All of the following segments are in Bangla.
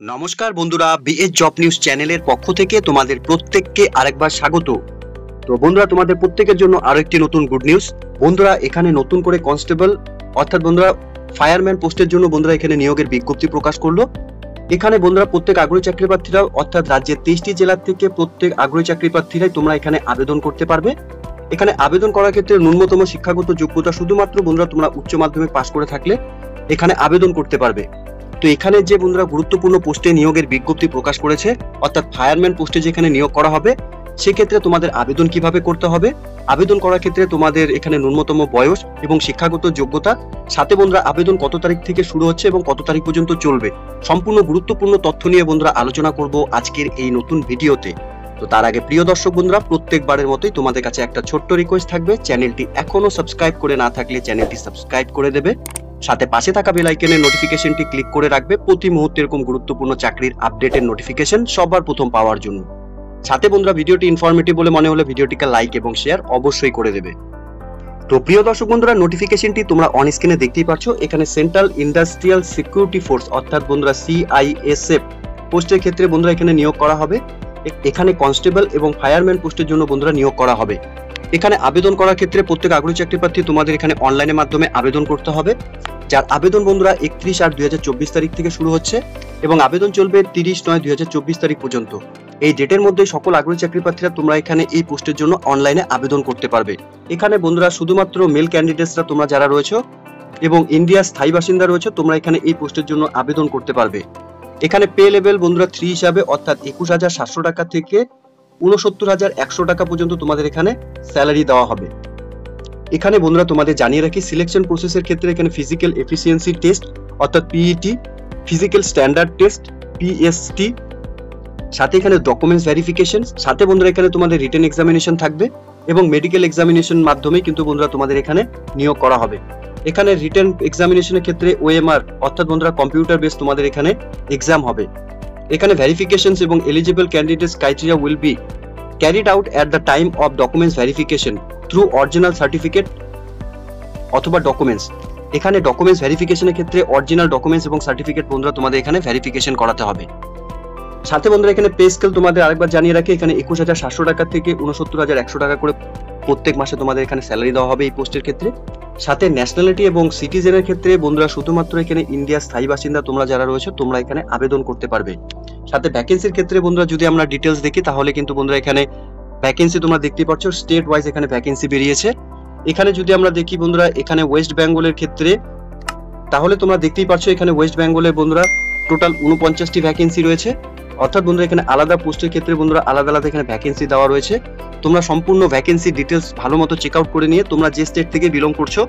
নমস্কার বন্ধুরা, বিএস জব নিউজ চ্যানেলের পক্ষ থেকে তোমাদের প্রত্যেককে আরেকবার স্বাগত। তো বন্ধুরা, তোমাদের প্রত্যেকের জন্য আরো একটি নতুন গুড নিউজ। বন্ধুরা, এখানে নতুন করে কনস্টেবল অর্থাৎ বন্ধুরা ফায়ারম্যান পোস্টের জন্য বন্ধুরা এখানে নিয়োগের বিজ্ঞপ্তি প্রকাশ করলো। এখানে বন্ধুরা প্রত্যেক আগ্রহী চাকরি প্রার্থীরা অর্থাৎ রাজ্যের 23টি জেলা থেকে প্রত্যেক আগ্রহী চাকরি প্রার্থীরাই তোমরা এখানে আবেদন করতে পারবে। এখানে আবেদন করার ক্ষেত্রে ন্যূনতম শিক্ষাগত যোগ্যতা শুধুমাত্র বন্ধুরা তোমরা উচ্চ মাধ্যমিক পাশ করে থাকলে এখানে আবেদন করতে পারবে। তো এখানে যে বন্ধুরা গুরুত্বপূর্ণ পোস্টে নিয়োগের বিজ্ঞপ্তি প্রকাশ করেছে অর্থাৎ ফায়ারম্যান পোস্টে যেখানে নিয়োগ করা হবে, সেক্ষেত্রে তোমাদের আবেদন কিভাবে করতে হবে, আবেদন করার ক্ষেত্রে তোমাদের এখানে ন্যূনতম বয়স এবং শিক্ষাগত যোগ্যতা, সাথে বন্ধুরা আবেদন কত তারিখ থেকে শুরু হচ্ছে এবং কত তারিখ পর্যন্ত চলবে, সম্পূর্ণ গুরুত্বপূর্ণ তথ্য নিয়ে বন্ধুরা আলোচনা করব আজকের এই নতুন ভিডিওতে। তো তার আগে প্রিয় দর্শক বন্ধুরা, প্রত্যেকবারের মতোই তোমাদের কাছে একটা ছোট্ট রিকোয়েস্ট থাকবে, চ্যানেলটি এখনো সাবস্ক্রাইব করে না থাকলে চ্যানেলটি সাবস্ক্রাইব করে দেবে, সাথে পাশে থাকা বেল আইকনের নোটিফিকেশনটি ক্লিক করে রাখবে প্রতি মুহূর্তে এরকম গুরুত্বপূর্ণ চাকরির আপডেটের নোটিফিকেশন সবার প্রথম পাওয়ার জন্য। সাথে বন্ধুরা ভিডিওটি ইনফরমেটিভ বলে মনে হলে ভিডিওটিকে লাইক এবং শেয়ার অবশ্যই করে দেবে। তো প্রিয় দর্শক বন্ধুরা, নোটিফিকেশনটি তোমরা অন স্ক্রিনে দেখতেই পাচ্ছ। এখানে সেন্ট্রাল ইন্ডাস্ট্রিয়াল সিকিউরিটি ফোর্স অর্থাৎ বন্ধুরা CISF পোস্টের ক্ষেত্রে বন্ধুরা এখানে নিয়োগ করা হবে। এখানে কনস্টেবল এবং ফায়ারম্যান পোস্টের জন্য বন্ধুরা নিয়োগ করা হবে। এখানে আবেদন করার ক্ষেত্রে প্রত্যেক আগ্রহী চাকরি প্রার্থী তোমাদের এখানে অনলাইনের মাধ্যমে আবেদন করতে হবে, যার আবেদন বন্ধুরা 31/8/2024 তারিখ থেকে শুরু হচ্ছে এবং আবেদন চলবে 30/9/2024 তারিখ পর্যন্ত। এই ডেটের মধ্যে সকল আগ্রহী চাকরি প্রার্থীরা তোমরা এখানে এই পোস্টের জন্য অনলাইনে আবেদন করতে পারবে। এখানে বন্ধুরা শুধুমাত্র মেল ক্যান্ডিডেটসরা তোমরা যারা রয়েছে এবং ইন্ডিয়ার স্থায়ী বাসিন্দা রয়েছে তোমরা এখানে এই পোস্টের জন্য আবেদন করতে পারবে। এখানে পে লেভেল বন্ধুরা 3 হিসাবে অর্থাৎ 21,700 টাকা থেকে 69,100 টাকা পর্যন্ত তোমাদের এখানে স্যালারি দেওয়া হবে। এখানে বন্ধুরা তোমাদের জানিয়ে রাখি, সিলেকশন প্রসেসের ক্ষেত্রে এখানে ফিজিক্যাল এফিসিয়েন্সি টেস্ট অর্থাৎ PET, physical standard test PST, সাথে এখানে ডকুমেন্টস ভেরিফিকেশন, সাথে বন্ধুরা এখানে তোমাদের রিটেন এক্সামিনেশন থাকবে এবং মেডিকেল এক্সামিনেশন মাধ্যমে কিন্তু বন্ধুরা তোমাদের এখানে নিয়োগ করা হবে। এখানে রিটেন এক্সামিনেশনের ক্ষেত্রে OMR অর্থাৎ বন্ধুরা কম্পিউটার বেস তোমাদের এখানে এক্সাম হবে। এখানে ভেরিফিকেশনস এবং eligible candidates criteria will be carried out at the time of documents verification through original certificate অথবা ডকুমেন্টস। এখানে ডকুমেন্টস ভেরিফিকেশনের ক্ষেত্রে অরিজিনাল ডকুমেন্টস এবং সার্টিফিকেট বন্ধুরা তোমাদের এখানে ভেরিফিকেশন করাতে হবে। সাথে বন্ধুরা এখানে পে স্কেল তোমাদের আরেকবার জানিয়ে রাখি, এখানে 21,700 টাকা থেকে 69,100 টাকা করে প্রত্যেক মাসে তোমাদের এখানে স্যালারি দেওয়া হবে এই পোস্টের ক্ষেত্রে। সাথে ন্যাশনালিটি এবং সিটিজেনের ক্ষেত্রে বন্ধুরা শুধুমাত্র এখানে ইন্ডিয়ার স্থায়ী বাসিন্দা তোমরা যারা রয়েছে তোমরা এখানে আবেদন করতে পারবে। সাথে ভ্যাকেন্সির ক্ষেত্রে বন্ধুরা যদি আমরা ডিটেলস দেখি তাহলে কিন্তু বন্ধুরা এখানে ভ্যাকেন্সি তোমরা দেখতে পাচ্ছ স্টেট ওয়াইজ এখানে ভ্যাকেন্সি বেরিয়েছে। এখানে যদি আমরা দেখি বন্ধুরা এখানে ওয়েস্ট বেঙ্গলের ক্ষেত্রে তাহলে তোমরা দেখতেই পাচ্ছ এখানে ওয়েস্ট বেঙ্গলের বন্ধুরা টোটাল 49টি ভ্যাকেন্সি রয়েছে। অর্থাৎ বন্ধুরা এখানে আলাদা পোস্টের ক্ষেত্রে বন্ধুরা আলাদা আলাদা এখানে ভ্যাকেন্সি দেওয়া রয়েছে। তোমরা সম্পূর্ণ ভ্যাকেন্সি ডিটেলস ভালো মতো চেক আউট করে নিয়ে তোমরা যে স্টেট থেকে বিলং করছো,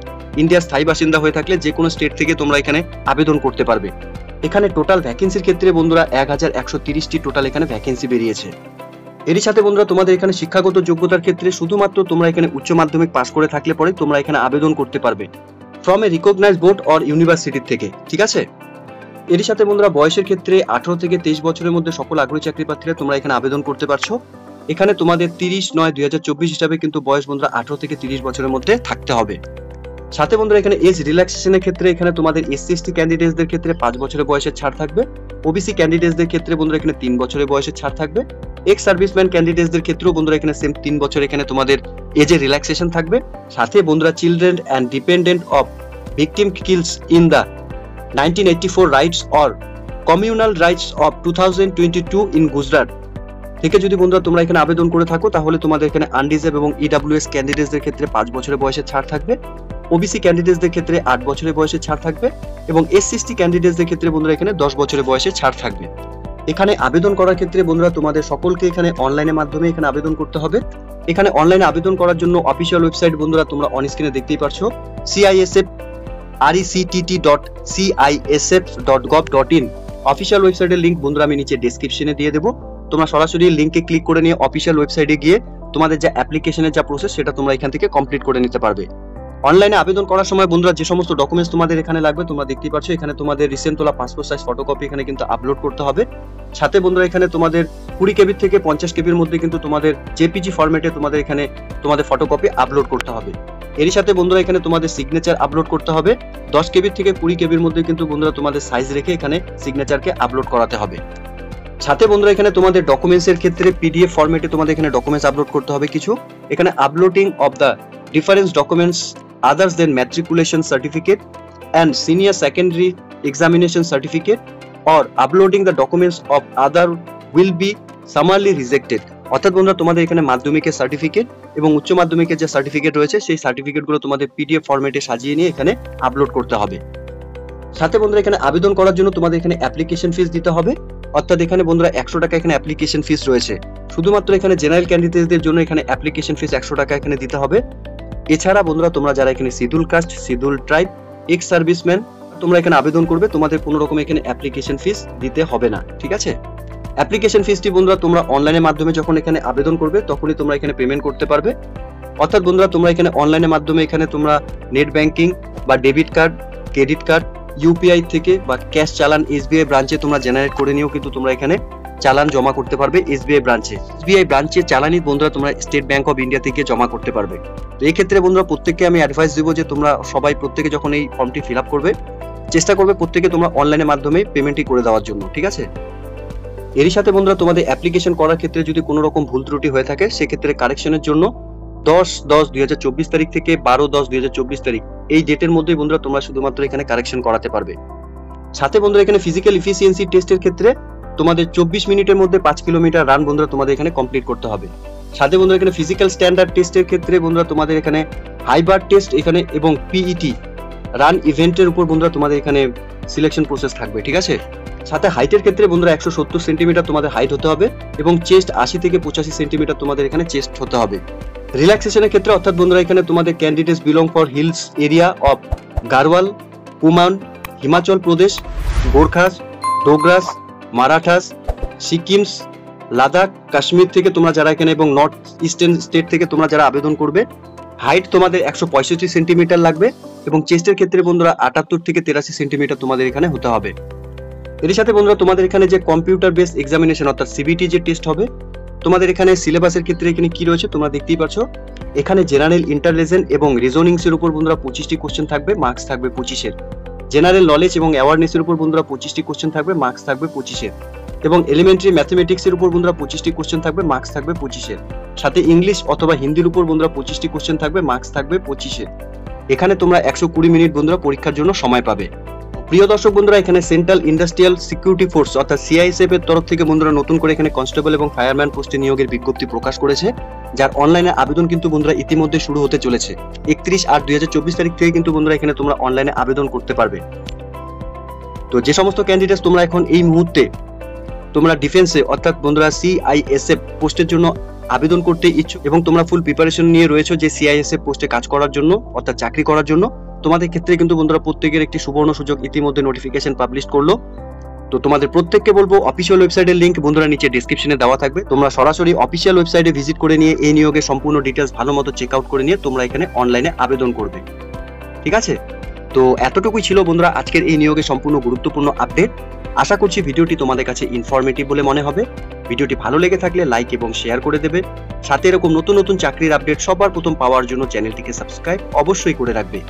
ইন্ডিয়ার স্থায়ী বাসিন্দা হয়ে থাকলে যে কোনো স্টেট থেকে তোমরা এখানে আবেদন করতে পারবে। এখানে টোটাল ভ্যাকেন্সির ক্ষেত্রে বন্ধুরা 1130টি টোটাল এখানে ভ্যাকেন্সি বেরিয়েছে। এরই সাথে বন্ধুরা তোমাদের এখানে শিক্ষাগত যোগ্যতার ক্ষেত্রে শুধুমাত্র তোমরা এখানে উচ্চ মাধ্যমিক পাশ করে থাকলে পরে তোমরা এখানে আবেদন করতে পারবে from a recognised board or university থেকে, ঠিক আছে। এরই সাথে বন্ধুরা বয়সের ক্ষেত্রে 18 থেকে 23 বছরের মধ্যে সকল আগ্রহী চাকরি প্রার্থীরা তোমরা এখানে আবেদন করতে পারছো। এখানে তোমাদের 30/9/2024 হিসাবে কিন্তু বয়স বন্ধুরা 18 থেকে 30 বছরের মধ্যে থাকতে হবে। সাথে বন্ধুরা এখানে এজ রিল্যাক্সেশনের ক্ষেত্রে এখানে তোমাদের SC/ST ক্যান্ডিডেটসদের ক্ষেত্রে 5 বছরের বয়সের ছাড় থাকবে। OBC ক্যান্ডিডেটসদের ক্ষেত্রে বন্ধুরা এখানে 3 বছরের বয়সের ছাড় থাকবে। এক্স সার্ভিসম্যান ক্যান্ডিডেটসদের ক্ষেত্রেও বন্ধুরা এখানে সেম 3 বছর এখানে তোমাদের এজের রিল্যাক্সেশন থাকবে। সাথে বন্ধুরা children and dependent of victim kills in the 1984 rights or communal rights of 2022 in Gujarat থেকে যদি বন্ধুরা তোমরা এখানে আবেদন করে থাকো তাহলে তোমাদের এখানে আনরিজার্ভ এবং EWS ক্যান্ডিডেটসদের ক্ষেত্রে 5 বছরের বয়সের ছাড় থাকবে। OBC ক্যান্ডিডেটসদের ক্ষেত্রে 8 বছরের বয়সের ছাড় থাকবে এবং SC/ST ক্যান্ডিডেটসদের ক্ষেত্রে বন্ধুরা এখানে 10 বছরের বয়সের ছাড় থাকবে। এখানে আবেদন করার ক্ষেত্রে বন্ধুরা তোমাদের সকলকে এখানে অনলাইনের মাধ্যমে এখানে আবেদন করতে হবে। এখানে অনলাইনে আবেদন করার জন্য অফিসিয়াল ওয়েবসাইট বন্ধুরা তোমরা অন স্ক্রিনে দেখতেই পাচ্ছ, CISF rectt.cisf.gov.in অফিসিয়াল ওয়েবসাইটের লিংক বন্ধুরা আমি নিচে ডেসক্রিপশনে দিয়ে দেবো। তোমরা সরাসরি লিংকে ক্লিক করে নিয়ে অফিসিয়াল ওয়েবসাইটে গিয়ে তোমাদের যে অ্যাপ্লিকেশনের যা প্রসেস সেটা তোমরা এখান থেকে কমপ্লিট করে নিতে পারবে। অনলাইনে আবেদন করার সময় বন্ধুরা যে সমস্ত ডকুমেন্টস তোমাদের এখানে লাগবে তোমরা দেখতেই পাচ্ছ, এখানে তোমাদের রিসেন্ট তোলা পাসপোর্ট সাইজ ফটোকপি এখানে কিন্তু আপলোড করতে হবে। সাথে বন্ধুরা এখানে তোমাদের 20 KB থেকে 50 KB মধ্যে কিন্তু তোমাদের JPG ফরম্যাটে তোমাদের এখানে তোমাদের ফটোকপি আপলোড করতে হবে। এর সাথে বন্ধুরা এখানে তোমাদের সিগনেচার আপলোড করতে হবে। 10 কেবি থেকে 20 কেবির মধ্যে কিন্তু বন্ধুরা তোমাদের সাইজ রেখে এখানে সিগনেচারকে আপলোড করাতে হবে। সাথে বন্ধুরা এখানে তোমাদের ডকুমেন্টসের ক্ষেত্রে পিডিএফ ফরম্যাটে তোমাদের এখানে ডকুমেন্টস আপলোড করতে হবে কিছু। এখানে uploading of the difference documents others than matriculation certificate and senior secondary examination certificate or uploading the documents of other will be summarily rejected। অর্থাৎ বন্ধুরা তোমাদের এখানে মাধ্যমিকের সার্টিফিকেট এবং উচ্চ মাধ্যমিকের যে সার্টিফিকেট রয়েছে সেই সার্টিফিকেটগুলো তোমাদের পিডিএফ ফরম্যাটে সাজিয়ে নিয়ে এখানে আপলোড করতে হবে। সাথে বন্ধুরা এখানে আবেদন করার জন্য তোমাদের এখানে অ্যাপ্লিকেশন ফিস দিতে হবে। অর্থাৎ এখানে বন্ধুরা 100 টাকা এখানে অ্যাপ্লিকেশন ফিস রয়েছে। শুধুমাত্র এখানে জেনারেল ক্যান্ডিডেটদের জন্য এখানে অ্যাপ্লিকেশন ফিস 100 টাকা এখানে দিতে হবে। এছাড়া বন্ধুরা তোমরা যারা এখানে schedule caste, schedule tribe, ex serviceman তোমরা এখানে আবেদন করবে, তোমাদের কোনো রকম এখানে অ্যাপ্লিকেশন ফিস দিতে হবে না, ঠিক আছে। অ্যাপ্লিকেশন ফিসটি বন্ধুরা তোমরা অনলাইনের মাধ্যমে যখন এখানে আবেদন করবে তখনই তোমরা এখানে পেমেন্ট করতে পারবে। অর্থাৎ বন্ধুরা তোমরা এখানে অনলাইনের মাধ্যমে এখানে তোমরা নেট ব্যাংকিং বা debit card, credit card, UPI থেকে বা ক্যাশ চালান এসবিআই ব্রাঞ্চে তোমরা জেনারেট করে নিয়েও কিন্তু তোমরা এখানে চালান জমা করতে পারবে এসবিআই ব্রাঞ্চে। এসবিআই ব্রাঞ্চে চালানই বন্ধুরা তোমরা স্টেট ব্যাংক অফ ইন্ডিয়া থেকে জমা করতে পারবে। তো এই ক্ষেত্রে বন্ধুরা প্রত্যেককে আমি অ্যাডভাইস দেবো যে তোমরা সবাই প্রত্যেকে যখন এই ফর্মটি ফিল আপ করবে চেষ্টা করবে প্রত্যেকে তোমরা অনলাইনের মাধ্যমে পেমেন্টই করে দেওয়ার জন্য, ঠিক আছে। এরই সাথে বন্ধুরা তোমাদের অ্যাপ্লিকেশন করার ক্ষেত্রে যদি কোনো রকম ভুল ত্রুটি হয়ে থাকে সেক্ষেত্রে কারেকশনের জন্য 10/10/2024 তারিখ থেকে 12/10/2024 তারিখ এই ডেটের মধ্যে বন্ধুরা তোমরা শুধুমাত্র এখানে কারেকশন করাতে পারবে। সাথে বন্ধুরা এখানে ফিজিক্যাল এফিসিয়েন্সি টেস্টের ক্ষেত্রে তোমাদের 24 মিনিটের মধ্যে 5 কিলোমিটার রান বন্ধুরা তোমাদের এখানে কমপ্লিট করতে হবে। সাথে বন্ধুরা এখানে ফিজিক্যাল স্ট্যান্ডার্ড টেস্টের ক্ষেত্রে বন্ধুরা তোমাদের এখানে হাইবার টেস্ট এখানে এবং পিইটি রান ইভেন্টের উপর বন্ধুরা তোমাদের এখানে সিলেকশন প্রসেস থাকবে, ঠিক আছে। সাথে হাইটের ক্ষেত্রে বন্ধুরা 170 সেন্টিমিটার তোমাদের হাইট হতে হবে এবং চেস্ট 80 থেকে 85 সেন্টিমিটার তোমাদের এখানে চেস্ট হতে হবে। রিল্যাক্সেশনের ক্ষেত্রে অর্থাৎ বন্ধুরা এখানে তোমাদের candidates belong for hills area of Garhwal, Kumaon, Himachal Pradesh, Gorkhas, Dogras, Marathas, Sikkims, Ladakh, Kashmir থেকে তোমরা যারা এখানে এবং নর্থ ইস্টার্ন স্টেট থেকে তোমরা যারা আবেদন করবে হাইট তোমাদের 165 সেন্টিমিটার লাগবে এবং চেস্টের ক্ষেত্রে বন্ধুরা 78 থেকে 83 সেন্টিমিটার তোমাদের এখানে হতে হবে। এর সাথে বন্ধুরা তোমাদের এখানে যে কম্পিউটার বেস এক্সামিনেশন অর্থাৎ সিবিটি যে টেস্ট হবে তোমাদের এখানে সিলেবাসের ক্ষেত্রে এখানে কি রয়েছে তোমরা দেখতেই পাচ্ছ। এখানে জেনারেল ইন্টারলেজেন্ট এবং রিজনিংস এর উপর বন্ধুরা 25টি কোশ্চেন থাকবে, মার্কস থাকবে 25 এর। জেনারেল নলেজ এবং অ্যাওয়ারনেস এর উপর বন্ধুরা 25টি কোশ্চেন থাকবে, মার্কস থাকবে 25 এর। এবং এলিমেন্টারি ম্যাথমেটিক্স এর উপর বন্ধুরা 25টি কোশ্চেন থাকবে, মার্কস থাকবে 25 এর। সাথে ইংলিশ অথবা হিন্দির উপর বন্ধুরা 25টি কোশ্চেন থাকবে, মার্কস থাকবে 25 এর। এখানে তোমরা 120 মিনিট বন্ধুরা পরীক্ষার জন্য সময় পাবে। প্রিয় দর্শক বন্ধুরা এখানে সেন্ট্রাল ইন্ডাস্ট্রিয়াল সিকিউরিটি ফোর্স অর্থাৎ সিআইএসএফ এর তরফ থেকে বন্ধুরা নতুন করে এখানে কনস্টেবল এবং ফায়ারম্যান পোস্টে নিয়োগের বিজ্ঞপ্তি প্রকাশ করেছে, যার অনলাইনে আবেদন কিন্তু বন্ধুরা ইতিমধ্যে শুরু হতে চলেছে। 31/8/2024 তারিখ থেকে কিন্তু বন্ধুরা এখানে তোমরা অনলাইনে আবেদন করতে পারবে। তো যে সমস্ত ক্যান্ডিডেটস তোমরা এখন এই মুহূর্তে তোমরা ডিফেন্সে অর্থাৎ বন্ধুরা সিআইএসএফ পোস্টের জন্য আবেদন করতে ইচ্ছুক এবং তোমরা ফুল প্রিপারেশন নিয়ে রয়েছো যে সিআইএসএফ পোস্টে কাজ করার জন্য অর্থাৎ চাকরি করার জন্য, তোমাদের ক্ষেত্রে কিন্তু বন্ধুরা প্রত্যেকের একটি সুবর্ণ সুযোগ ইতিমধ্যে নোটিফিকেশন পাবলিশ করলো। তো তোমাদের প্রত্যেককে বলবো অফিসিয়াল ওয়েবসাইটের লিংক বন্ধুরা নিচে ডেসক্রিপশনে দেওয়া থাকবে, তোমরা সরাসরি অফিসিয়াল ওয়েবসাইটে ভিজিট করে নিয়ে এই নিয়োগের সম্পূর্ণ ডিটেলস ভালো মতো চেক আউট করে নিয়ে তোমরা এখানে অনলাইনে আবেদন করবে, ঠিক আছে। তো এতটুকুই ছিল বন্ধুরা আজকের এই নিয়োগের সম্পূর্ণ গুরুত্বপূর্ণ আপডেট। আশা করছি ভিডিওটি তোমাদের কাছে ইনফরমেটিভ বলে মনে হবে। ভিডিওটি ভালো লেগে থাকলে লাইক এবং শেয়ার করে দেবে। সাথে এরকম নতুন নতুন চাকরির আপডেট সবার প্রথম পাওয়ার জন্য চ্যানেলটিকে সাবস্ক্রাইব অবশ্যই করে রাখবে।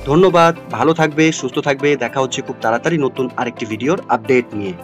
ধন্যবাদ, ভালো থাকবে, সুস্থ থাকবে। দেখা হচ্ছে খুব তাড়াতাড়ি নতুন আরেকটি ভিডিওর আপডেট নিয়ে।